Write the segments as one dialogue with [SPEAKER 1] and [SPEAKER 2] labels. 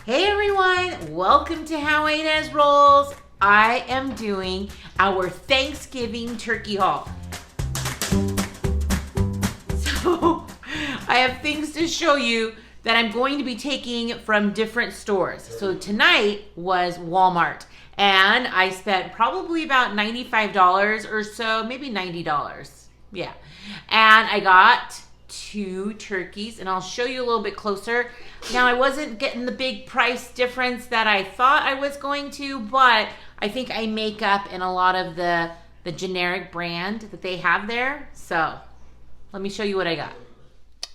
[SPEAKER 1] Hey everyone, welcome to How Ines Rolls. I am doing our Thanksgiving turkey haul. So I have things to show you that I'm going to be taking from different stores. So tonight was Walmart and I spent probably about $95 or so, maybe $90. Yeah. And I got 2 turkeys, and I'll show you a little bit closer. Now, I wasn't getting the big price difference that I thought I was going to, but I think I make up in a lot of the generic brand that they have there. So let me show you what I got.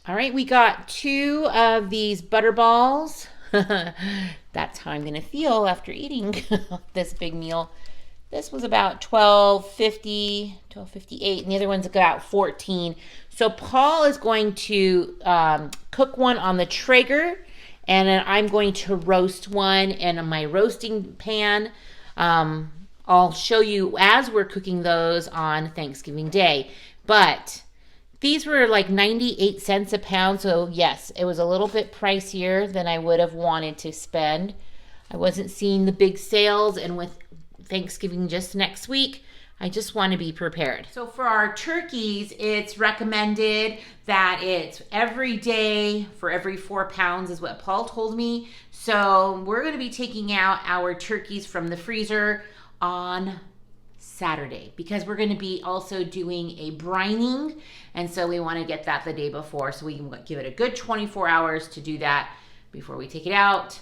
[SPEAKER 1] All right, we got 2 of these butter balls. That's how I'm gonna feel after eating this big meal. This was about $12.50, $12.58, and the other one's about $14. So Paul is going to cook one on the Traeger, and then I'm going to roast one in my roasting pan. I'll show you as we're cooking those on Thanksgiving Day. But these were like 98 cents a pound, so yes, it was a little bit pricier than I would have wanted to spend. I wasn't seeing the big sales, and with Thanksgiving just next week, I just want to be prepared. So for our turkeys, it's recommended that it's every day for every 4 pounds is what Paul told me. So we're going to be taking out our turkeys from the freezer on Saturday because we're going to be also doing a brining, and so we want to get that the day before so we can give it a good 24 hours to do that before we take it out.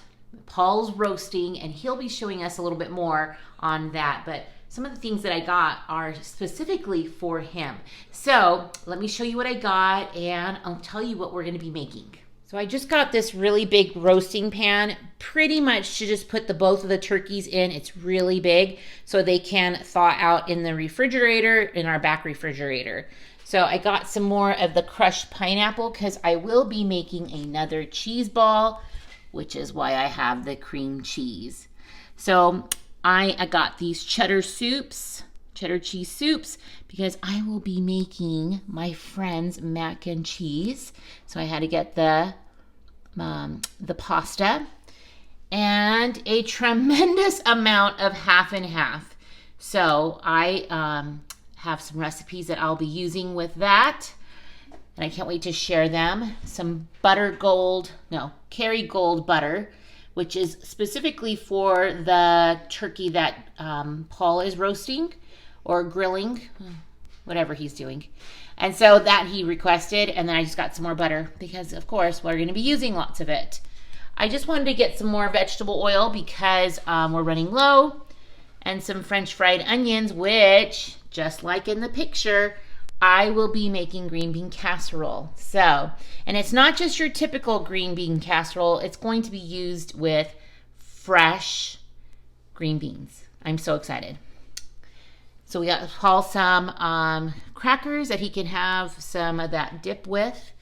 [SPEAKER 1] Paul's roasting, and he'll be showing us a little bit more on that, but some of the things that I got are specifically for him. So let me show you what I got, and I'll tell you what we're going to be making. So I just got this really big roasting pan, pretty much to just put both of the turkeys in. It's really big, so they can thaw out in the refrigerator, in our back refrigerator. So I got some more of the crushed pineapple because I will be making another cheese ball, which is why I have the cream cheese. So I got these cheddar cheese soups, because I will be making my friend's mac and cheese. So I had to get the pasta and a tremendous amount of half and half. So I have some recipes that I'll be using with that, and I can't wait to share them. Some Kerrygold butter, which is specifically for the turkey that Paul is roasting or grilling, whatever he's doing. And so that he requested, and then I just got some more butter because, of course, we're going to be using lots of it. I just wanted to get some more vegetable oil because we're running low, and some French fried onions, which, just like in the picture, I will be making green bean casserole. So, and it's not just your typical green bean casserole. It's going to be used with fresh green beans. I'm so excited. So we got Paul some crackers that he can have some of that dip with.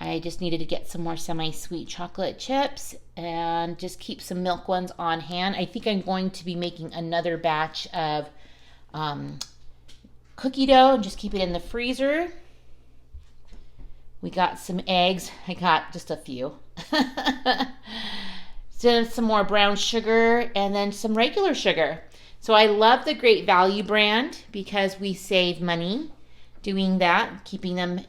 [SPEAKER 1] I just needed to get some more semi-sweet chocolate chips and just keep some milk ones on hand. I think I'm going to be making another batch of cookie dough and just keep it in the freezer. We got some eggs. I got just a few. Then some more brown sugar and then some regular sugar. So I love the Great Value brand because we save money doing that, keeping them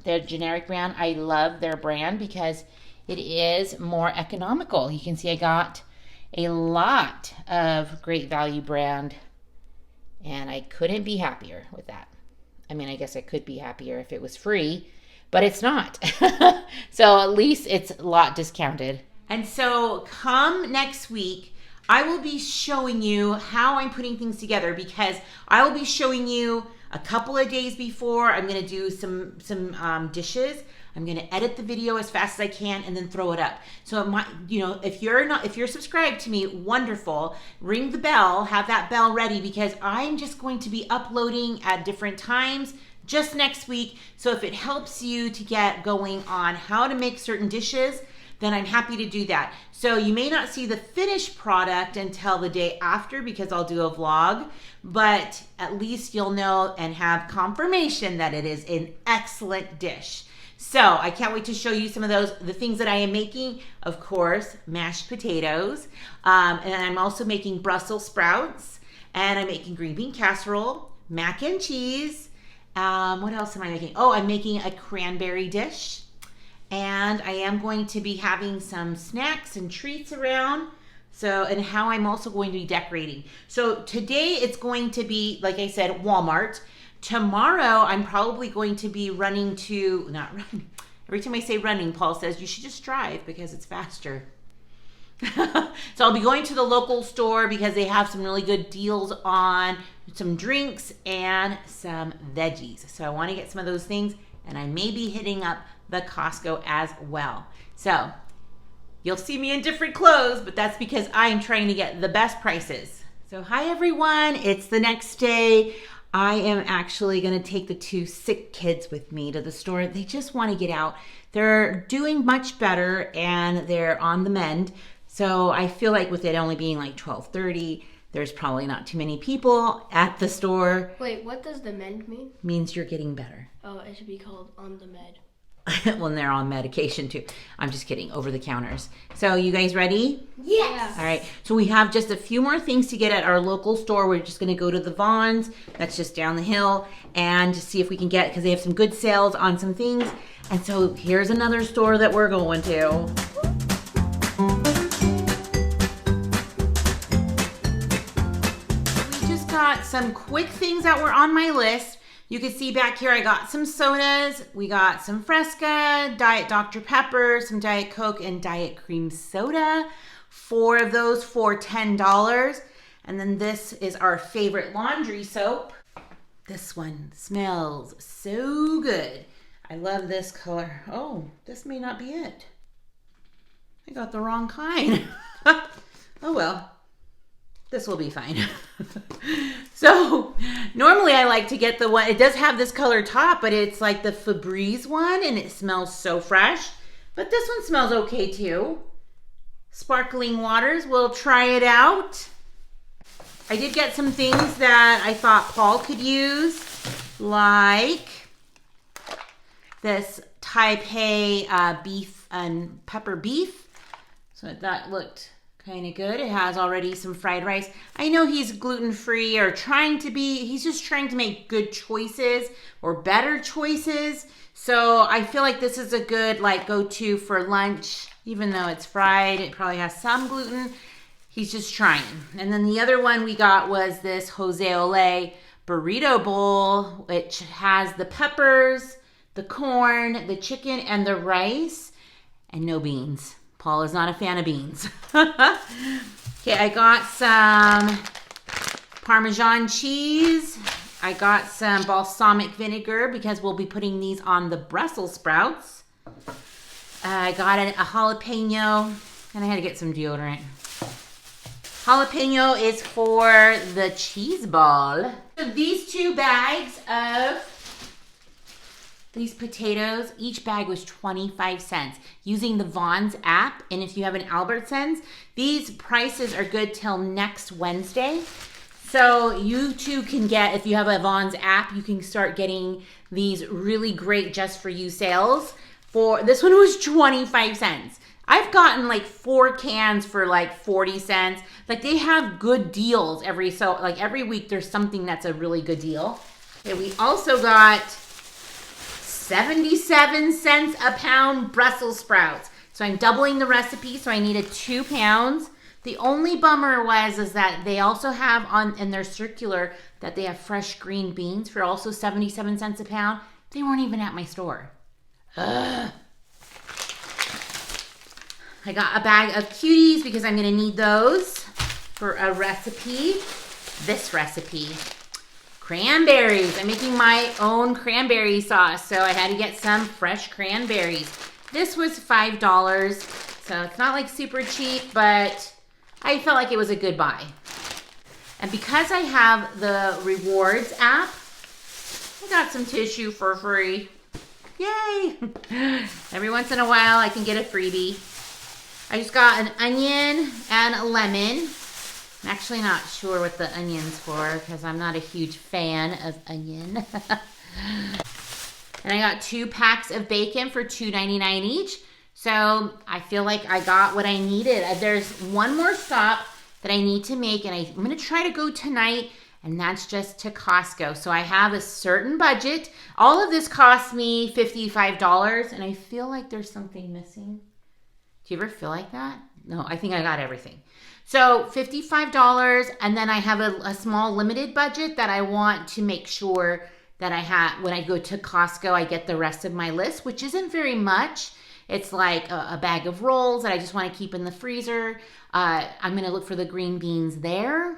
[SPEAKER 1] their generic brand. I love their brand because it is more economical. You can see I got a lot of Great Value brand, and I couldn't be happier with that. I mean, I guess I could be happier if it was free, but it's not. So at least it's a lot discounted. And so come next week, I will be showing you how I'm putting things together, because I will be showing you a couple of days before. I'm going to do some dishes. I'm going to edit the video as fast as I can and then throw it up. So if you're subscribed to me, wonderful. Ring the bell, have that bell ready, because I'm just going to be uploading at different times just next week. So if it helps you to get going on how to make certain dishes, then I'm happy to do that. So you may not see the finished product until the day after, because I'll do a vlog, but at least you'll know and have confirmation that it is an excellent dish. So I can't wait to show you some of the things that I am making. Of course, mashed potatoes. And I'm also making Brussels sprouts. And I'm making green bean casserole, mac and cheese. What else am I making? Oh, I'm making a cranberry dish. And I am going to be having some snacks and treats around. So, and how I'm also going to be decorating. So today it's going to be, like I said, Walmart. Tomorrow I'm probably going to be running to, not running. Every time I say running, Paul says you should just drive because it's faster. So I'll be going to the local store because they have some really good deals on some drinks and some veggies. So I want to get some of those things, and I may be hitting up the Costco as well. So you'll see me in different clothes, but that's because I'm trying to get the best prices. So hi everyone, it's the next day. I am actually gonna take the 2 sick kids with me to the store. They just wanna get out. They're doing much better and they're on the mend. So I feel like with it only being like 12:30, there's probably not too many people at the store.
[SPEAKER 2] Wait, what does the mend mean?
[SPEAKER 1] Means you're getting better.
[SPEAKER 2] Oh, it should be called on the med.
[SPEAKER 1] Well, they're on medication too. I'm just kidding, over the counters. So you guys ready?
[SPEAKER 2] Yes.
[SPEAKER 1] All right, so we have just a few more things to get at our local store. We're just gonna go to the VONS, that's just down the hill, and just see if we can get, because they have some good sales on some things. And so here's another store that we're going to. We just got some quick things that were on my list. You can see back here I got some sodas, we got some Fresca, Diet Dr. Pepper, some Diet Coke, and Diet Cream Soda. 4 of those for $10. And then this is our favorite laundry soap. This one smells so good. I love this color. Oh, this may not be it. I got the wrong kind. Oh well. This will be fine. So normally I like to get the one, it does have this color top, but it's like the Febreze one and it smells so fresh. But this one smells okay too. Sparkling Waters, we'll try it out. I did get some things that I thought Paul could use, like this Taipei beef and pepper beef. So that looked kind of good. It has already some fried rice. I know he's gluten-free or trying to be. He's just trying to make good choices or better choices. So I feel like this is a good like go-to for lunch. Even though it's fried, it probably has some gluten. He's just trying. And then the other one we got was this Jose Ole burrito bowl, which has the peppers, the corn, the chicken, and the rice, and no beans. Paul is not a fan of beans. Okay, I got some Parmesan cheese. I got some balsamic vinegar because we'll be putting these on the Brussels sprouts. I got a jalapeno, and I had to get some deodorant. Jalapeno is for the cheese ball. So these 2 bags of these potatoes, each bag was 25 cents using the VONS app. And if you have an Albertsons, these prices are good till next Wednesday. So you too can get, if you have a VONS app, you can start getting these really great just for you sales. For this one was 25 cents. I've gotten like 4 cans for like 40 cents. Like they have good deals every week there's something that's a really good deal. Okay, we also got 77 cents a pound Brussels sprouts. So I'm doubling the recipe, so I needed 2 pounds. The only bummer is that they also have in their circular that they have fresh green beans for also 77 cents a pound. They weren't even at my store. Ugh. I got a bag of cuties because I'm gonna need those for a recipe. This recipe. Cranberries. I'm making my own cranberry sauce, so I had to get some fresh cranberries. This was $5, so it's not like super cheap, but I felt like it was a good buy. And because I have the rewards app, I got some tissue for free. Yay! Every once in a while I can get a freebie. I just got an onion and a lemon. I'm actually not sure what the onion's for because I'm not a huge fan of onion. And I got 2 packs of bacon for $2.99 each. So I feel like I got what I needed. There's one more stop that I need to make, and I'm going to try to go tonight, and that's just to Costco. So I have a certain budget. All of this cost me $55, and I feel like there's something missing. Do you ever feel like that? No, I think I got everything. So $55, and then I have a small limited budget that I want to make sure that I have, when I go to Costco, I get the rest of my list, which isn't very much. It's like a bag of rolls that I just want to keep in the freezer. I'm going to look for the green beans there.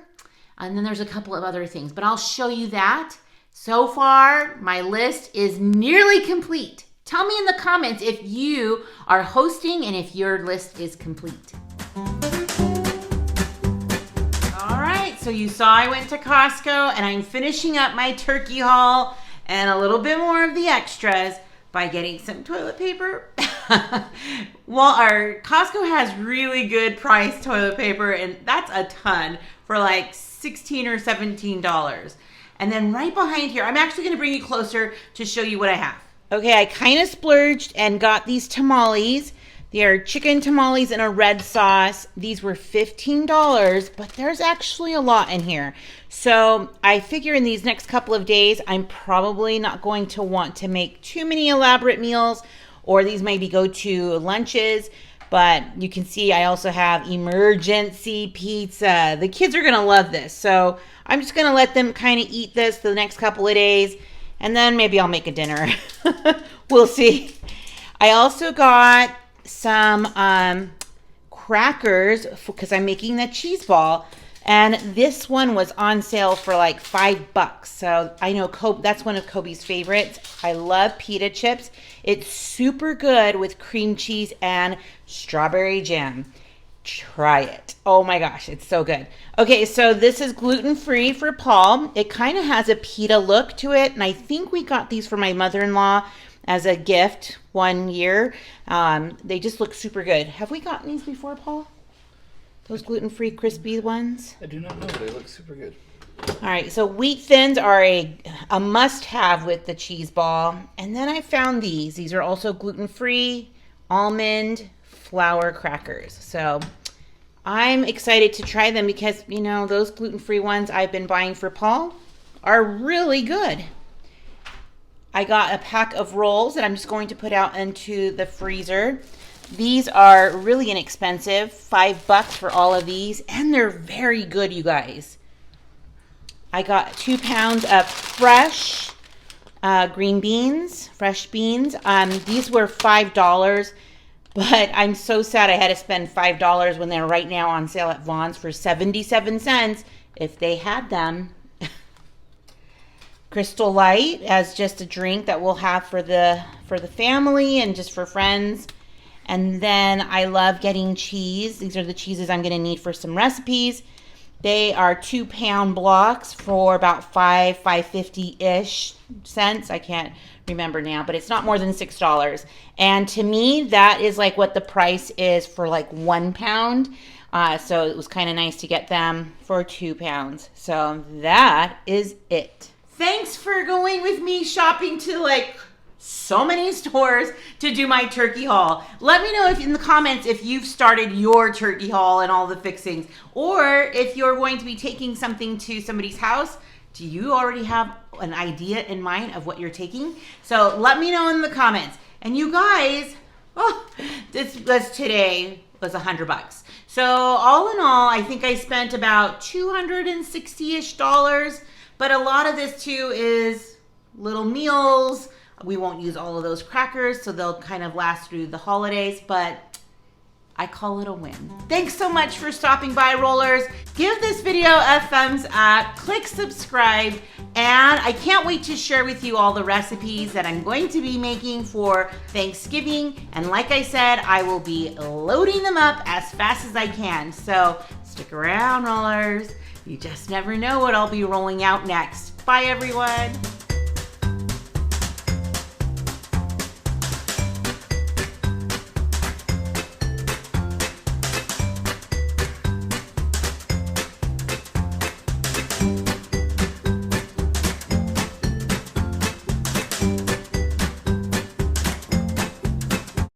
[SPEAKER 1] And then there's a couple of other things, but I'll show you that. So far, my list is nearly complete. Tell me in the comments if you are hosting and if your list is complete. All right, so you saw I went to Costco, and I'm finishing up my turkey haul and a little bit more of the extras by getting some toilet paper. Well, our Costco has really good priced toilet paper, and that's a ton for like $16 or $17. And then right behind here, I'm actually going to bring you closer to show you what I have. Okay, I kind of splurged and got these tamales. They are chicken tamales in a red sauce. These were $15, but there's actually a lot in here. So I figure in these next couple of days, I'm probably not going to want to make too many elaborate meals, or these maybe go to lunches. But you can see I also have emergency pizza. The kids are gonna love this. So I'm just gonna let them kind of eat this the next couple of days, and then maybe I'll make a dinner. We'll see. I also got some crackers because I'm making the cheese ball, and this one was on sale for like $5. So I know that's one of Kobe's favorites. I love pita chips. It's super good with cream cheese and strawberry jam. Try it. Oh my gosh, it's so good. Okay, so this is gluten-free for Paul. It kind of has a pita look to it, and I think we got these for my mother-in-law as a gift one year. They just look super good. Have we gotten these before, Paul? Those gluten-free crispy ones?
[SPEAKER 3] I do not know. They look super good.
[SPEAKER 1] All right, so wheat thins are a must-have with the cheese ball. And then I found these. These are also gluten-free almond flour crackers. So I'm excited to try them because, you know, those gluten-free ones I've been buying for Paul are really good. I got a pack of rolls that I'm just going to put out into the freezer. These are really inexpensive, $5 for all of these, and they're very good, you guys. I got 2 pounds of fresh green beans, fresh beans. These were $5, but I'm so sad I had to spend $5 when they're right now on sale at VONS for 77 cents if they had them. Crystal Light as just a drink that we'll have for the family and just for friends. And then I love getting cheese. These are the cheeses I'm going to need for some recipes. They are 2-pound blocks for about $5.50-ish cents. I can't remember now, but it's not more than $6. And to me, that is like what the price is for like 1 pound. So it was kind of nice to get them for 2 pounds. So that is it. Thanks for going with me shopping to like so many stores to do my turkey haul. Let me know if in the comments if you've started your turkey haul and all the fixings, or if you're going to be taking something to somebody's house. Do you already have an idea in mind of what you're taking? So let me know in the comments. And you guys, this today was $100. So all in all, I think I spent about $260-ish. But a lot of this too is little meals. We won't use all of those crackers, so they'll kind of last through the holidays, but I call it a win. Thanks so much for stopping by, Rollers. Give this video a thumbs up, click subscribe, and I can't wait to share with you all the recipes that I'm going to be making for Thanksgiving. And like I said, I will be loading them up as fast as I can. So stick around, Rollers. You just never know what I'll be rolling out next. Bye, everyone.